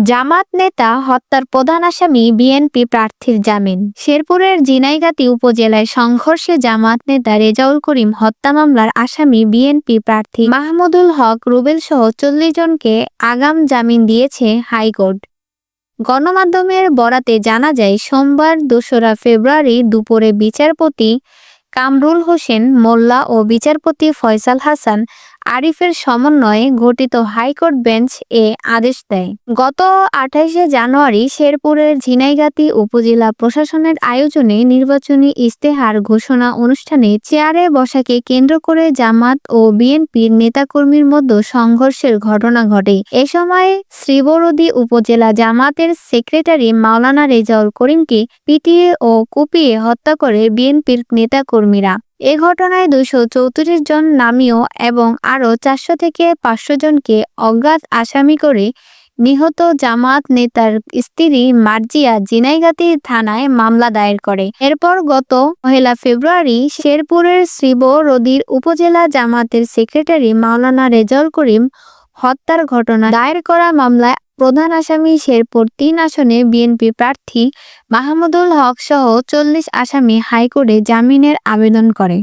জামাত নেতা হত্যার প্রধান আসামি বিএনপি প্রার্থীর জামিন। শেরপুরের ঝিনাইগাতী উপজেলায় সংঘর্ষে জামাত নেতা রেজাউল করিম হত্যা মামলার আসামি বিএনপি প্রার্থী মাহমুদুল হক রুবেল সহ ৪০ জনকে আগাম জামিন দিয়েছে হাইকোর্ট। গণমাধ্যমের বরাতে জানা যায়, সোমবার ২রা ফেব্রুয়ারি দুপুরে বিচারপতি কামরুল হোসেন মোল্লা ও বিচারপতি ফয়সাল হাসান আরিফের সমন্বয়ে গঠিত হাইকোর্ট বেঞ্চ এ আদেশ দেয়। গত ২৮শে জানুয়ারি শেরপুরের ঝিনাইগাতী উপজেলা প্রশাসনের আয়োজনে নির্বাচনী ইশতেহার ঘোষণা অনুষ্ঠানে চেয়ারে বসাকে কেন্দ্র করে জামাত ও বিএনপির নেতাকর্মীর মধ্যে সংঘর্ষের ঘটনা ঘটে। এ সময় শ্রীবরদী উপজেলা জামাতের সেক্রেটারি মাওলানা রেজাউল করিমকে পিটিয়ে ও কুপিয়ে হত্যা করে বিএনপির নেতাকর্মীরা। এ ঘটনায় ২৩৪ জন নামীয় এবং আরও ৪০০ থেকে ৫০০ জনকে অজ্ঞাত আসামি করে নিহত জামাত নেতার স্ত্রী মার্জিয়া ঝিনাইগাতী থানায় মামলা দায়ের করে। এরপর গত ১ ফেব্রুয়ারি শেরপুরের শ্রীবরদীর উপজেলা জামাতের সেক্রেটারি মাওলানা রেজাউল করিম হত্যার ঘটনা দায়ের করা মামলায় প্রধান আসামি শেরপুর ৩ আসনে বিএনপি প্রার্থী মাহমুদুল হক সহ ৪০ আসামি হাইকোর্টে জামিনের আবেদন করে।